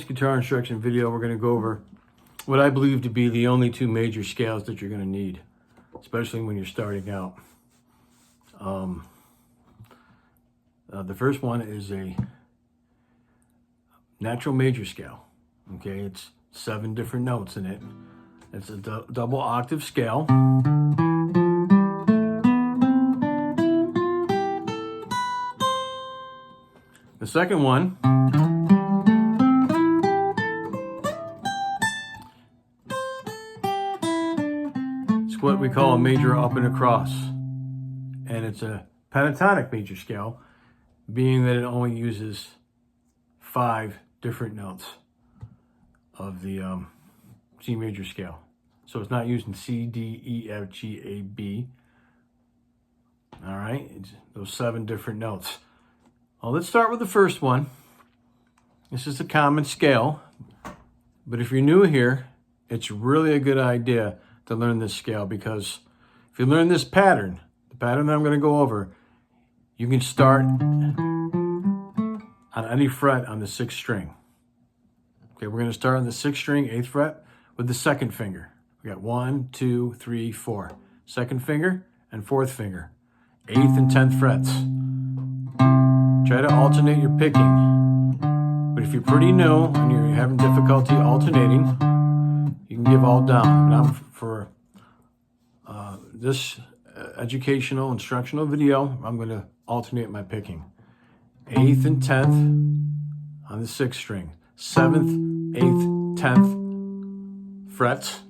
guitar instruction video, we're going to go over what I believe to be the only two major scales that you're going to need, especially when you're starting out. The first one is a natural major scale. Okay, it's 7 different notes in it. It's a double octave scale. The second one is what we call a major up and across, and it's a pentatonic major scale, being that it only uses 5 different notes of the C major scale. So it's not using C, D, E, F, G, A, B. All right, it's those 7 different notes. Well, let's start with the first one. This is a common scale, but if you're new here, it's really a good idea to learn this scale, because if you learn this pattern, the pattern that I'm going to go over, you can start on any fret on the 6th string. Okay, we're going to start on the 6th string, 8th fret, with the 2nd finger. We got 1, 2, 3, 4. 2nd finger and 4th finger. 8th and 10th frets. Try to alternate your picking. But if you're pretty new and you're having difficulty alternating, you can give all down. Now for this educational, instructional video, I'm going to alternate my picking. 8th and 10th on the 6th string. 7th, 8th, 10th frets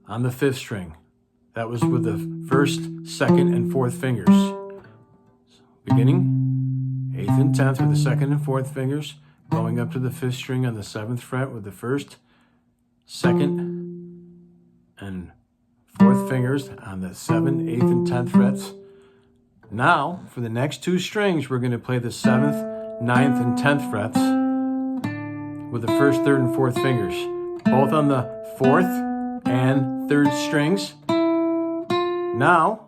on the 5th string. That was with the 1st, 2nd, and 4th fingers. Beginning 8th and 10th with the 2nd and 4th fingers, going up to the 5th string on the 7th fret with the 1st, 2nd, and 4th fingers on the 7th, 8th, and 10th frets. Now, for the next 2 strings, we're going to play the 7th, 9th, and 10th frets with the 1st, 3rd, and 4th fingers, both on the 4th and 3rd strings. Now,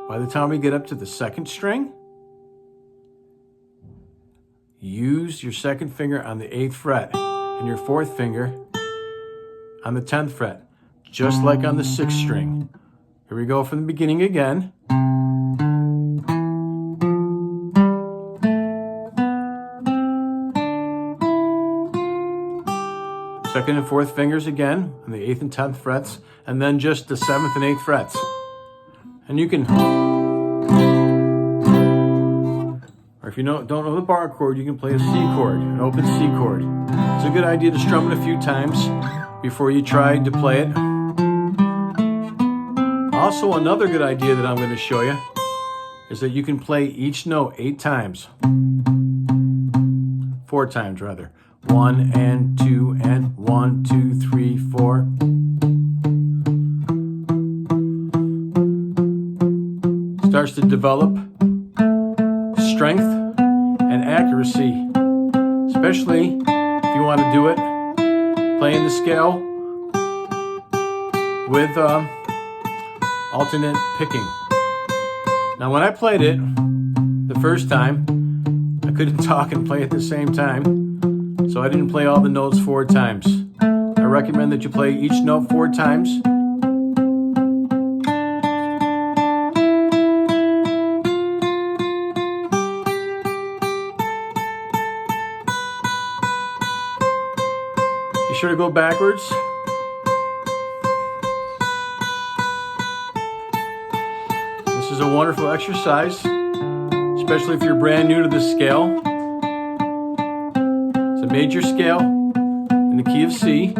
by the time we get up to the 2nd string, use your 2nd finger on the 8th fret and your 4th finger on the 10th fret, just like on the 6th string. Here we go from the beginning again. Second and 4th fingers again on the 8th and 10th frets, and then just the 7th and 8th frets. And you can, or if you don't know the bar chord, you can play a C chord, an open C chord. It's a good idea to strum it a few times before you try to play it. Also, another good idea that I'm going to show you is that you can play each note 8 times. 4 times rather. 1 and 2 and 1, 2, 3, 4. Starts to develop strength and accuracy, especially if you want to do it playing the scale with alternate picking. Now, when I played it the first time, I couldn't talk and play at the same time, so I didn't play all the notes 4 times. I recommend that you play each note 4 times. Be sure to go backwards. This is a wonderful exercise, especially if you're brand new to this scale. It's a major scale in the key of C.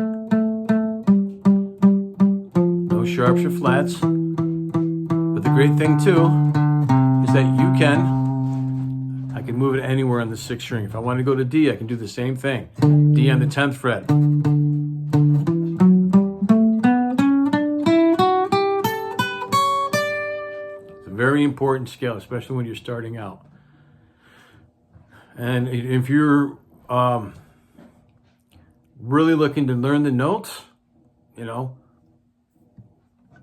No sharps or flats. But the great thing too is that I can move it anywhere on the 6th string. If I want to go to D, I can do the same thing. D on the 10th fret. It's a very important scale, especially when you're starting out. And if you're really looking to learn the notes,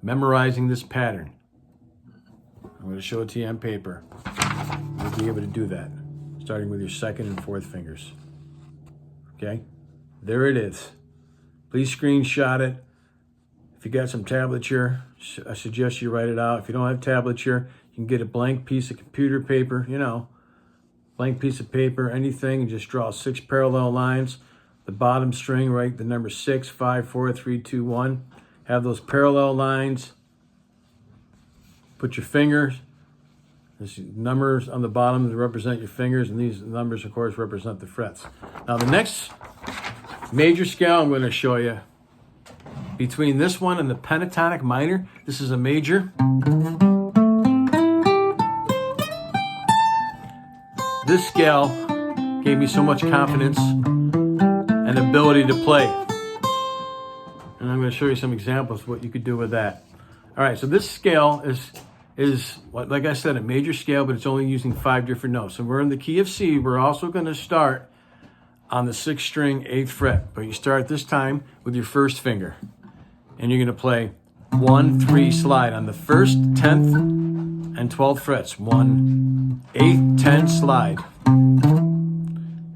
memorizing this pattern, I'm going to show it to you on paper. You'll be able to do that, starting with your 2nd and 4th fingers. Okay, there it is. Please screenshot it. If you got some tablature, I suggest you write it out. If you don't have tablature, you can get a blank piece of computer paper, blank piece of paper, anything, and just draw 6 parallel lines. The bottom string, write the number 6, 5, 4, 3, 2, 1. Have those parallel lines. Put your fingers. There's numbers on the bottom that represent your fingers, and these numbers, of course, represent the frets. Now, the next major scale I'm going to show you, between this one and the pentatonic minor, this is a major. This scale gave me so much confidence and ability to play. And I'm going to show you some examples of what you could do with that. All right, so this scale is like I said, a major scale, but it's only using 5 different notes. And we're in the key of C. We're also going to start on the 6th string, 8th fret. But you start this time with your first finger. And you're going to play 1, 3, slide on the 1st, 10th, and 12th frets. 1, 8, 10, slide.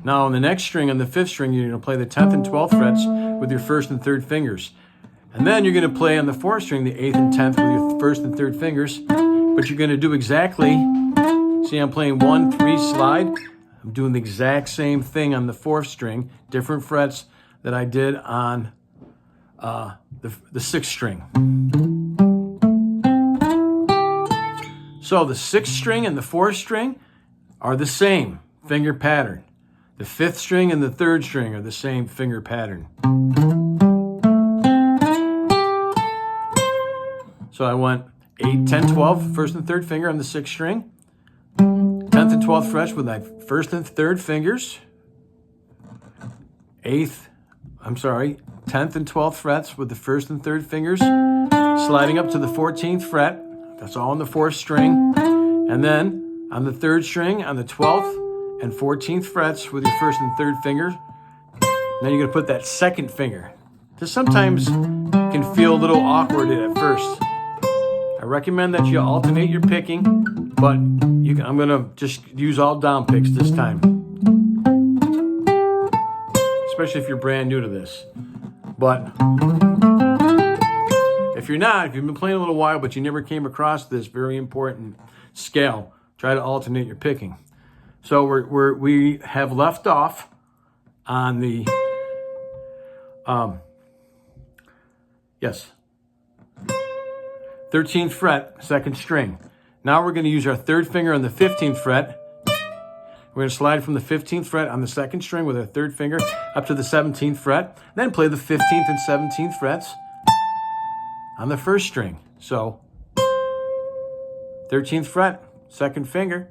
Now on the next string, on the 5th string, you're going to play the 10th and 12th frets with your 1st and 3rd fingers. And then you're going to play on the 4th string, the 8th and 10th with your 1st and 3rd fingers. But you're going to do exactly, see, I'm playing 1, 3, slide. I'm doing the exact same thing on the 4th string, different frets that I did on the 6th string. So the 6th string and the 4th string are the same finger pattern. The 5th string and the 3rd string are the same finger pattern. So I went 8, 10, 12, 1st and 3rd finger on the 6th string. 10th and 12th frets with my 1st and 3rd fingers. 10th and 12th frets with the 1st and 3rd fingers. Sliding up to the 14th fret. That's all on the 4th string. And then on the 3rd string, on the 12th and 14th frets with your 1st and 3rd fingers. Then you're going to put that 2nd finger. This sometimes can feel a little awkward at first. I recommend that you alternate your picking, but I'm going to just use all down picks this time. Especially if you're brand new to this. But if you're not, if you've been playing a little while, but you never came across this very important scale, try to alternate your picking. So we have left off on the, 13th fret, 2nd string. Now we're going to use our 3rd finger on the 15th fret. We're going to slide from the 15th fret on the 2nd string with our 3rd finger up to the 17th fret. Then play the 15th and 17th frets on the 1st string. So 13th fret, 2nd finger,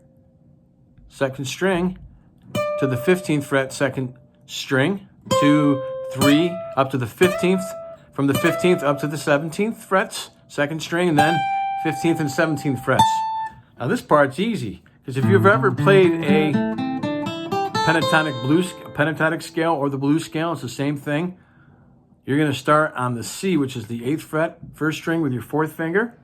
2nd string to the 15th fret, 2nd string, 2, 3, up to the 15th, from the 15th up to the 17th frets, 2nd string, and then 15th and 17th frets. Now this part's easy, because if you've ever played a pentatonic scale or the blues scale, it's the same thing. You're going to start on the C, which is the 8th fret, 1st string with your 4th finger.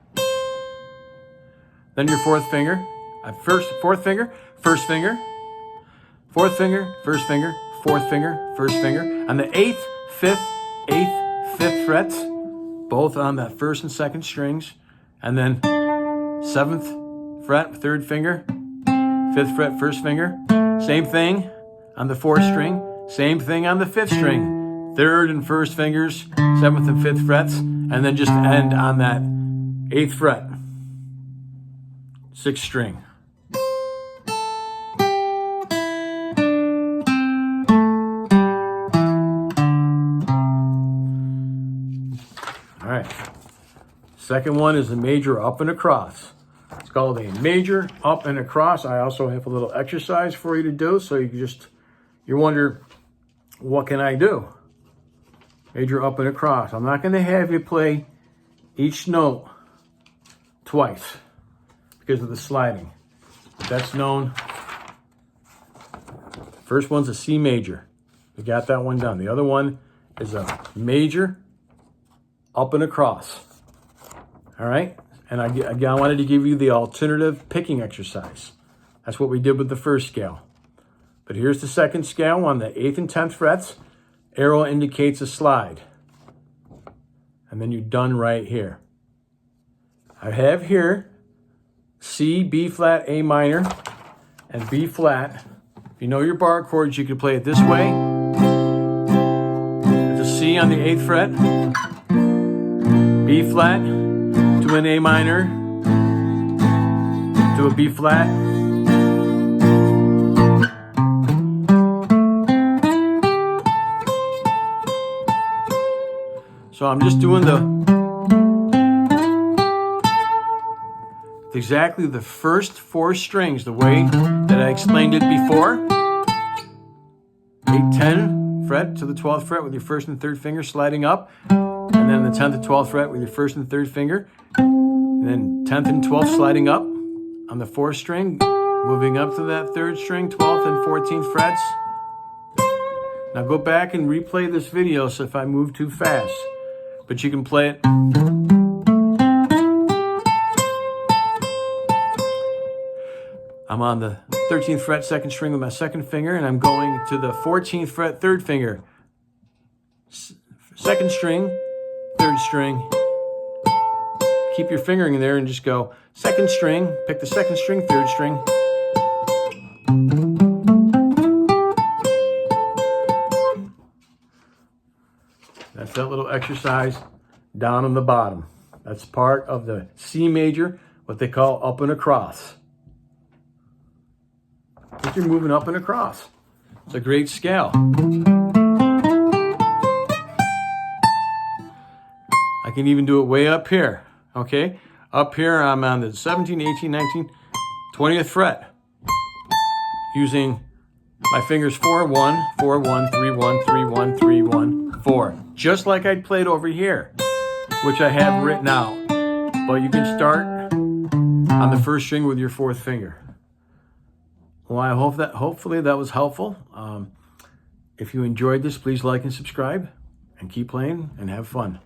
Then your 4th finger, 4th finger, 1st finger, 4th finger, 1st finger, 4th finger, 1st finger. On the 8th, 5th, 8th, 5th frets, both on that 1st and 2nd strings. And then 7th fret, 3rd finger, 5th fret, 1st finger. Same thing on the 4th string. Same thing on the 5th string. 3rd and 1st fingers, 7th and 5th frets. And then just end on that 8th fret, 6th string. All right. Second one is a major up and across. It's called a major up and across. I also have a little exercise for you to do, so you wonder, what can I do? Major up and across. I'm not going to have you play each note twice because of the sliding. That's known. First one's a C major. We got that one done. The other one is a major up and across. All right? And again, I wanted to give you the alternative picking exercise. That's what we did with the first scale. But here's the second scale on the 8th and 10th frets. Arrow indicates a slide. And then you're done right here. I have here C, B flat, A minor, and B flat. If you know your bar chords, you can play it this way. There's a C on the 8th fret, B flat to an A minor, to a B flat. So I'm just doing exactly the first 4 strings, the way that I explained it before. 8, 10 fret to the 12th fret with your 1st and 3rd finger sliding up, and then the 10th and 12th fret with your 1st and 3rd finger, and then 10th and 12th sliding up on the 4th string, moving up to that 3rd string, 12th and 14th frets. Now go back and replay this video so if I move too fast, but you can play it. I'm on the 13th fret 2nd string with my 2nd finger, and I'm going to the 14th fret 3rd finger. 2nd string, 3rd string. Keep your fingering there and just go 2nd string, pick the 2nd string, 3rd string. That's that little exercise down on the bottom. That's part of the C major, what they call up and across. I think you're moving up and across. It's a great scale. I can even do it way up here, okay? Up here, I'm on the 17, 18, 19, 20th fret. Using my fingers 4, 1, 4, 1, 3, 1, 3, 1, 3, 1, 4. Just like I played over here, which I have written out. But you can start on the 1st string with your 4th finger. Well, I hope hopefully that was helpful. If you enjoyed this, please like and subscribe, and keep playing and have fun.